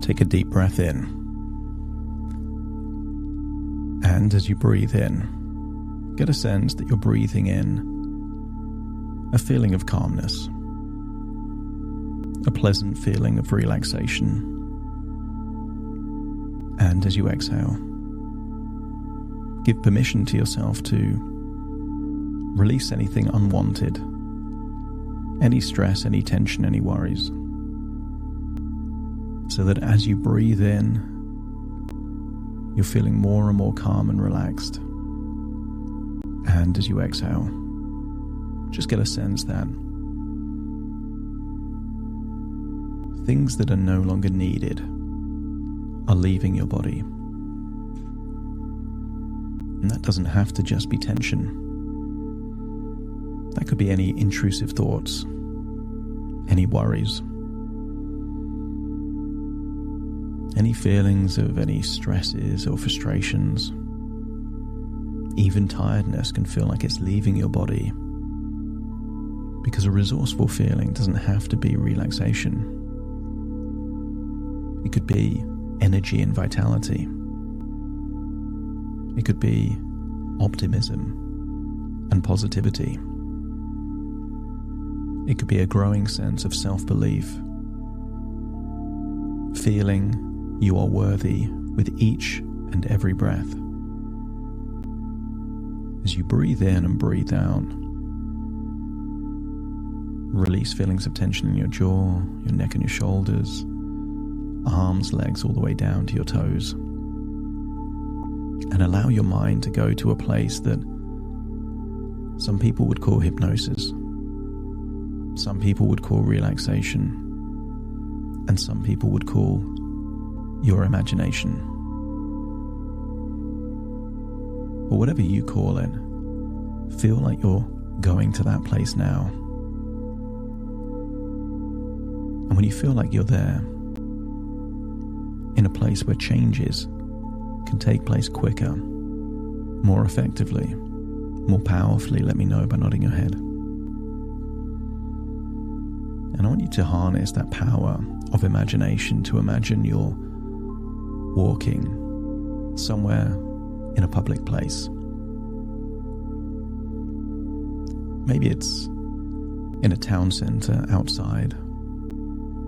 Take a deep breath in. And as you breathe in, get a sense that you're breathing in a feeling of calmness, a pleasant feeling of relaxation. And as you exhale, give permission to yourself to release anything unwanted, any stress, any tension, any worries. So that as you breathe in, you're feeling more and more calm and relaxed. And as you exhale, just get a sense that things that are no longer needed are leaving your body. And that doesn't have to just be tension. That could be any intrusive thoughts, any worries, any feelings of any stresses or frustrations. Even tiredness can feel like it's leaving your body, because a resourceful feeling doesn't have to be relaxation. It could be energy and vitality. It could be optimism and positivity. It could be a growing sense of self-belief, feeling you are worthy with each and every breath. As you breathe in and breathe out, release feelings of tension in your jaw, your neck and your shoulders, arms, legs, all the way down to your toes. And allow your mind to go to a place that some people would call hypnosis, some people would call relaxation, and some people would call your imagination. But whatever you call it, feel like you're going to that place now. And when you feel like you're there, in a place where changes can take place quicker, more effectively, more powerfully, let me know by nodding your head. And I want you to harness that power of imagination to imagine you're walking somewhere in a public place. Maybe it's in a town centre outside.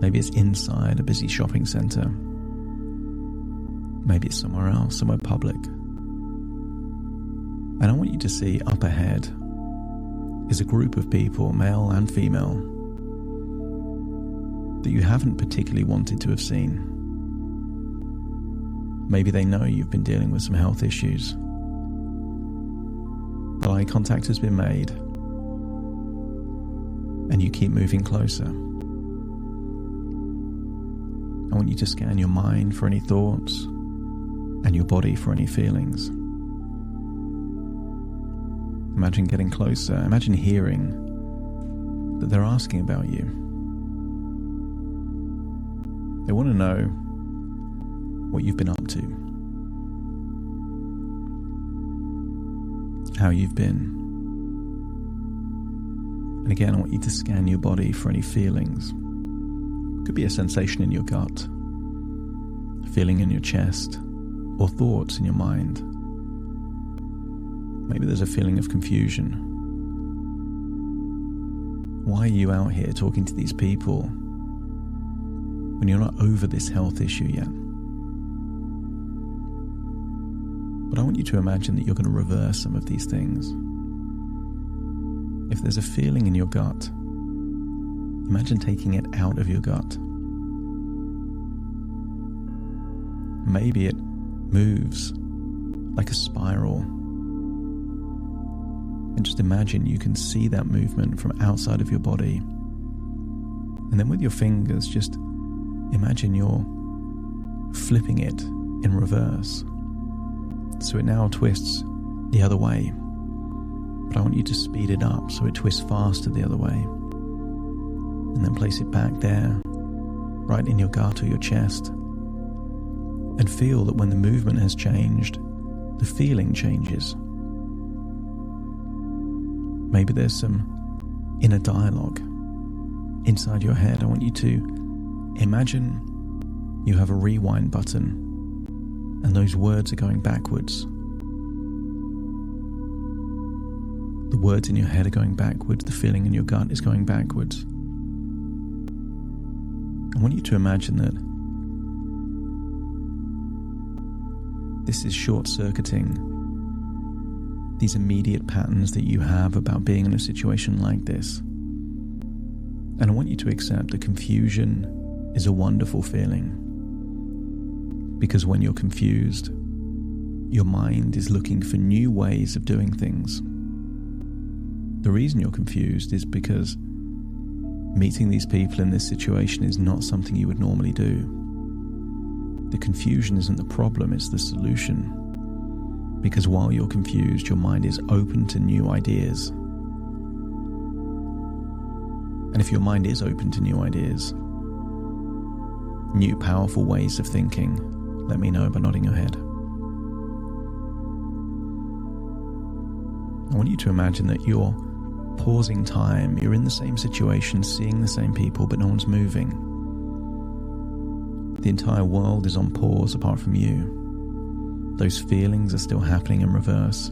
Maybe it's inside a busy shopping centre. Maybe it's somewhere else, somewhere public. And I want you to see up ahead is a group of people, male and female, that you haven't particularly wanted to have seen. Maybe they know you've been dealing with some health issues, but eye contact has been made, and you keep moving closer. I want you to scan your mind for any thoughts and your body for any feelings. Imagine getting closer. Imagine hearing that they're asking about you. They want to know what you've been up to, how you've been. And again, I want you to scan your body for any feelings. It could be a sensation in your gut, a feeling in your chest, or thoughts in your mind. Maybe there's a feeling of confusion. Why are you out here talking to these people when you're not over this health issue yet? But I want you to imagine that you're going to reverse some of these things. If there's a feeling in your gut, imagine taking it out of your gut. Maybe it moves like a spiral. And just imagine you can see that movement from outside of your body. And then with your fingers, just imagine you're flipping it in reverse. So it now twists the other way. But I want you to speed it up so it twists faster the other way. And then place it back there, right in your gut or your chest. And feel that when the movement has changed, the feeling changes. Maybe there's some inner dialogue inside your head. I want you to imagine you have a rewind button, and those words are going backwards. The words in your head are going backwards, the feeling in your gut is going backwards. I want you to imagine that this is short-circuiting these immediate patterns that you have about being in a situation like this. And I want you to accept that confusion is a wonderful feeling. Because when you're confused, your mind is looking for new ways of doing things. The reason you're confused is because meeting these people in this situation is not something you would normally do. The confusion isn't the problem, it's the solution. Because while you're confused, your mind is open to new ideas. And if your mind is open to new ideas, new powerful ways of thinking, let me know by nodding your head. I want you to imagine that you're pausing time, you're in the same situation, seeing the same people, but no one's moving. The entire world is on pause apart from you. Those feelings are still happening in reverse.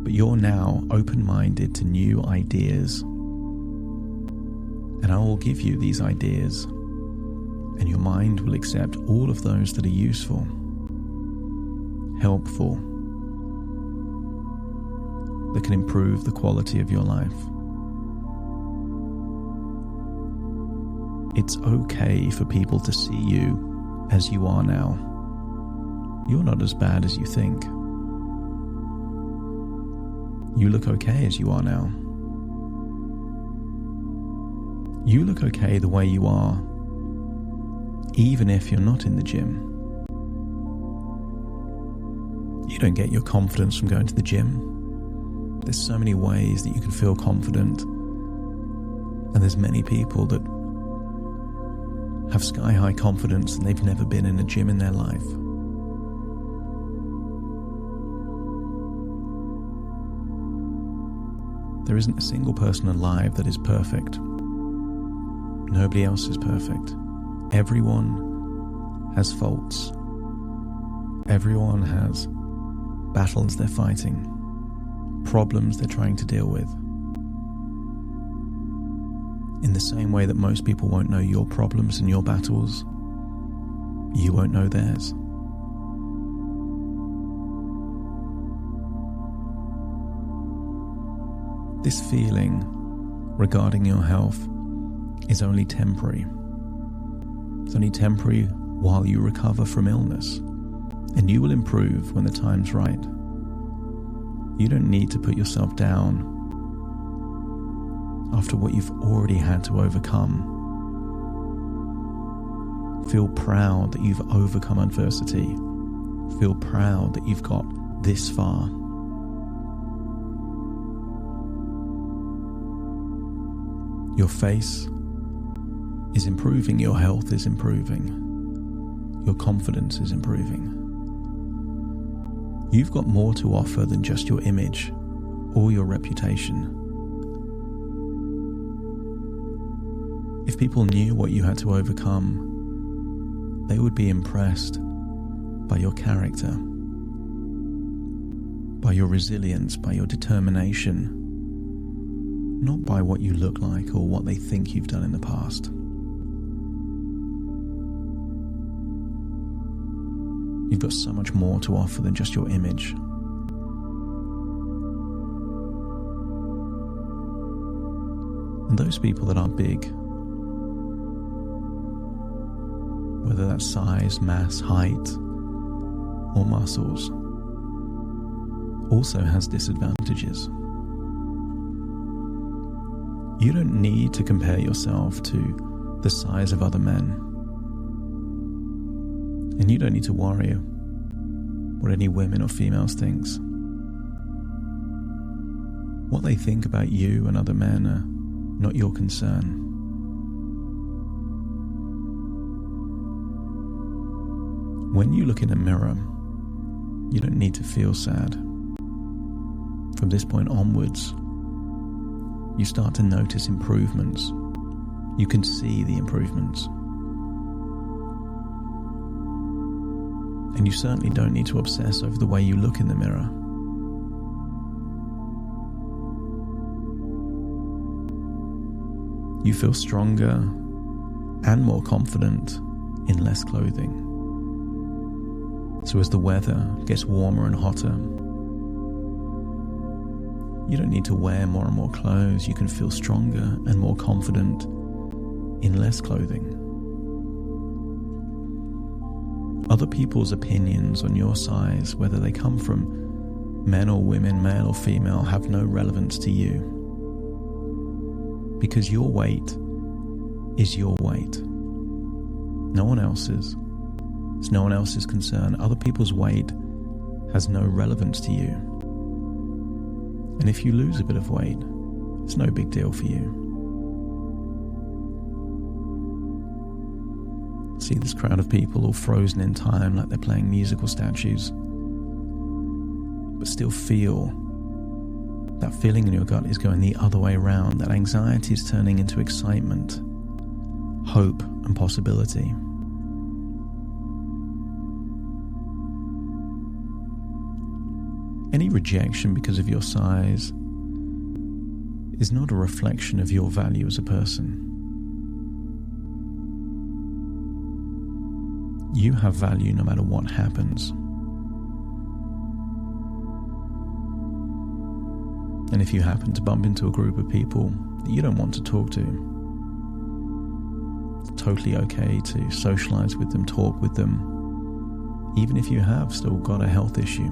But you're now open-minded to new ideas. And I will give you these ideas, and your mind will accept all of those that are useful, helpful, that can improve the quality of your life. It's okay for people to see you as you are now. You're not as bad as you think. You look okay as you are now. You look okay the way you are, even if you're not in the gym. You don't get your confidence from going to the gym. There's so many ways that you can feel confident, and there's many people that have sky-high confidence and they've never been in a gym in their life. There isn't a single person alive that is perfect. Nobody else is perfect. Everyone has faults. Everyone has battles they're fighting, problems they're trying to deal with. In the same way that most people won't know your problems and your battles, you won't know theirs. This feeling regarding your health is only temporary. It's only temporary while you recover from illness, and you will improve when the time's right. You don't need to put yourself down after what you've already had to overcome. Feel proud that you've overcome adversity. Feel proud that you've got this far. Your face is improving, your health is improving, your confidence is improving. You've got more to offer than just your image or your reputation. If people knew what you had to overcome, they would be impressed by your character, by your resilience, by your determination, not by what you look like or what they think you've done in the past. You've got so much more to offer than just your image. And those people that are big, whether that's size, mass, height, or muscles, also has disadvantages. You don't need to compare yourself to the size of other men. And you don't need to worry what any women or females thinks. What they think about you and other men are not your concern. When you look in a mirror, you don't need to feel sad. From this point onwards, you start to notice improvements. You can see the improvements. And you certainly don't need to obsess over the way you look in the mirror. You feel stronger and more confident in less clothing. So as the weather gets warmer and hotter, you don't need to wear more and more clothes. You can feel stronger and more confident in less clothing. Other people's opinions on your size, whether they come from men or women, male or female, have no relevance to you. Because your weight is your weight. No one else's. It's no one else's concern. Other people's weight has no relevance to you. And if you lose a bit of weight, it's no big deal for you. See this crowd of people all frozen in time like they're playing musical statues, but still feel that feeling in your gut is going the other way around. That anxiety is turning into excitement, hope, and possibility. Any rejection because of your size is not a reflection of your value as a person. You have value no matter what happens. And if you happen to bump into a group of people that you don't want to talk to, it's totally okay to socialize with them, talk with them, even if you have still got a health issue.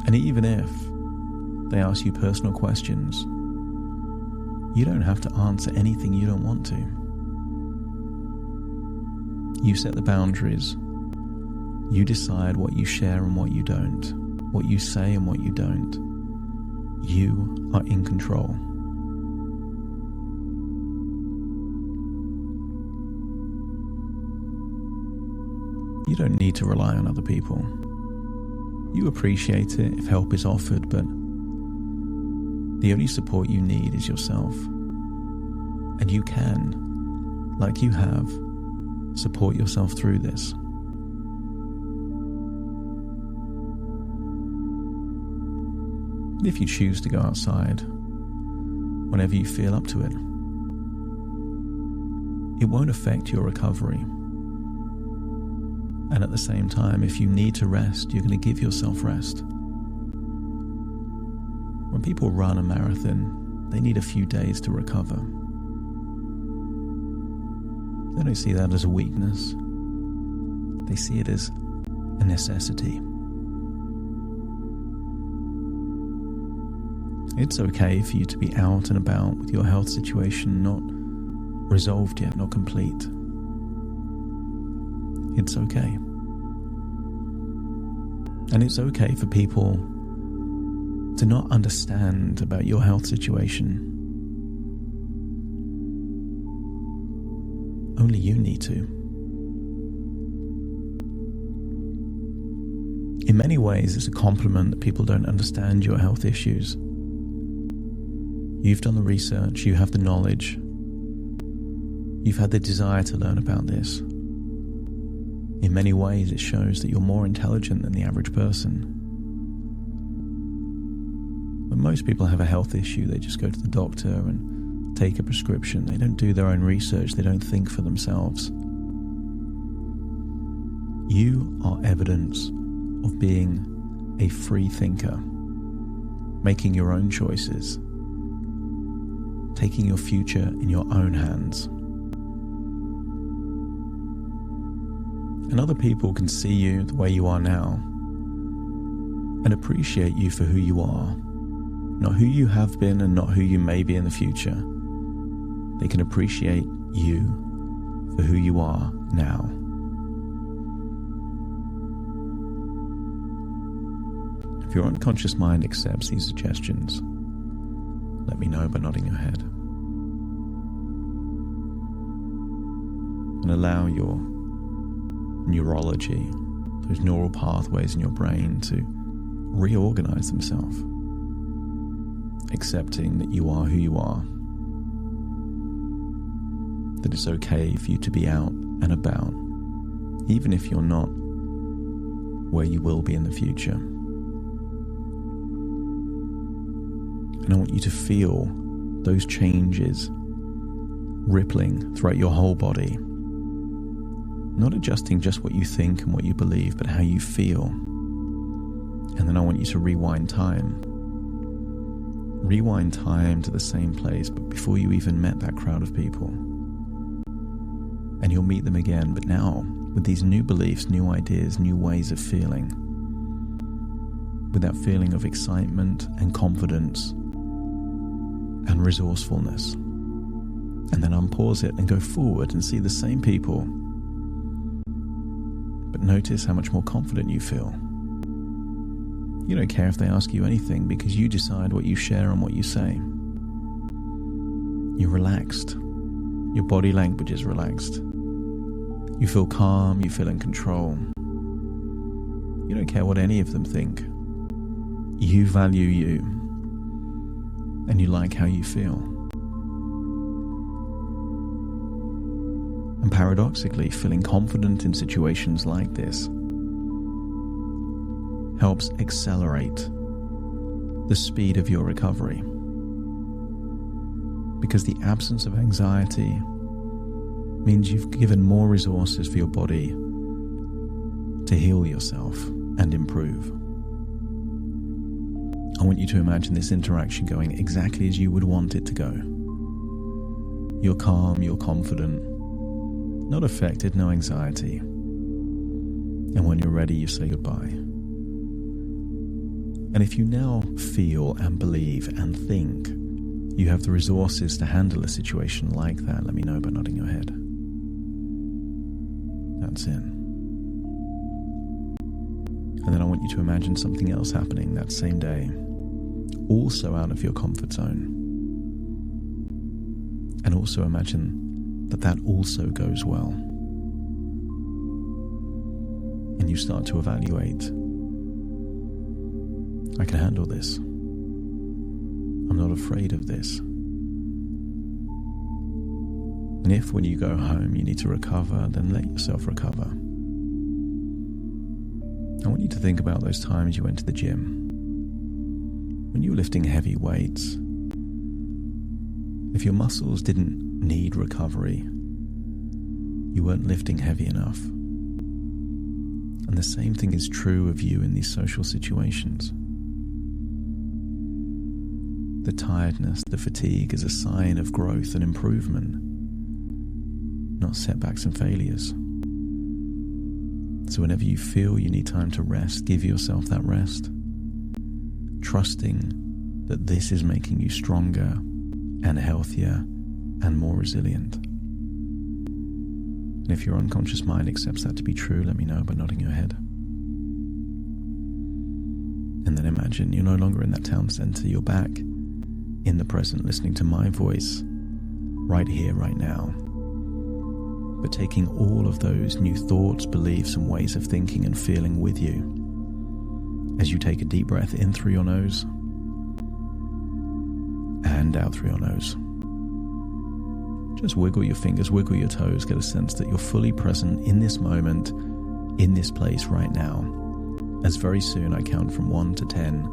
And even if they ask you personal questions, you don't have to answer anything you don't want to. You set the boundaries. You decide what you share and what you don't, what you say and what you don't. You are in control. You don't need to rely on other people. You appreciate it if help is offered, but the only support you need is yourself. And you can, like you have, support yourself through this. If you choose to go outside whenever you feel up to it, it won't affect your recovery. And at the same time, if you need to rest, you're going to give yourself rest. When people run a marathon, they need a few days to recover. They don't see that as a weakness. They see it as a necessity. It's okay for you to be out and about with your health situation not resolved yet, not complete. It's okay. And it's okay for people to not understand about your health situation. Only you need to. In many ways, it's a compliment that people don't understand your health issues. You've done the research, you have the knowledge, you've had the desire to learn about this. In many ways, it shows that you're more intelligent than the average person. When most people have a health issue, they just go to the doctor and take a prescription. They don't do their own research, they don't think for themselves. You are evidence of being a free thinker, making your own choices, taking your future in your own hands. And other people can see you the way you are now and appreciate you for who you are, not who you have been and not who you may be in the future. They can appreciate you for who you are now. If your unconscious mind accepts these suggestions, let me know by nodding your head. And allow your neurology, those neural pathways in your brain, to reorganize themselves, accepting that you are who you are, that it's okay for you to be out and about, even if you're not where you will be in the future. And I want you to feel those changes rippling throughout your whole body, not adjusting just what you think and what you believe, but how you feel. And then I want you to rewind time to the same place, but before you even met that crowd of people. And you'll meet them again, but now with these new beliefs, new ideas, new ways of feeling, with that feeling of excitement and confidence and resourcefulness. And then unpause it and go forward and see the same people, but notice how much more confident you feel. You don't care if they ask you anything because you decide what you share and what you say. You're relaxed. Your body language is relaxed. You feel calm, you feel in control. You don't care what any of them think. You value you, and you like how you feel. And paradoxically, feeling confident in situations like this helps accelerate the speed of your recovery. Because the absence of anxiety means you've given more resources for your body to heal yourself and improve. I want you to imagine this interaction going exactly as you would want it to go. You're calm, you're confident, not affected, no anxiety. And when you're ready, you say goodbye. And if you now feel and believe and think you have the resources to handle a situation like that, let me know by nodding your head. That's in. And then I want you to imagine something else happening that same day, also out of your comfort zone. And also imagine that that also goes well. And you start to evaluate, I can handle this. I'm not afraid of this. And if when you go home you need to recover, then let yourself recover. I want you to think about those times you went to the gym. When you were lifting heavy weights, if your muscles didn't need recovery, you weren't lifting heavy enough. And the same thing is true of you in these social situations. The tiredness, the fatigue is a sign of growth and improvement, not setbacks and failures. So whenever you feel you need time to rest, give yourself that rest, trusting that this is making you stronger and healthier and more resilient. And if your unconscious mind accepts that to be true, let me know by nodding your head. And then imagine you're no longer in that town center, you're back in the present, listening to my voice right here, right now. But taking all of those new thoughts, beliefs, and ways of thinking and feeling with you as you take a deep breath in through your nose and out through your nose. Just wiggle your fingers, wiggle your toes, get a sense that you're fully present in this moment, in this place right now. As very soon I count from 1 to 10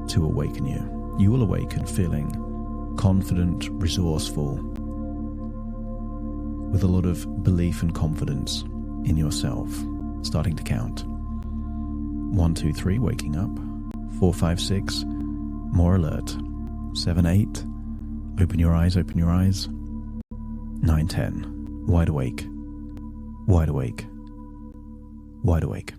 to awaken you. You will awaken feeling confident, resourceful, with a lot of belief and confidence in yourself. Starting to count. 1, 2, 3, waking up. 4, 5, 6, more alert. 7, 8, open your eyes, open your eyes. 9, 10, wide awake, wide awake, wide awake.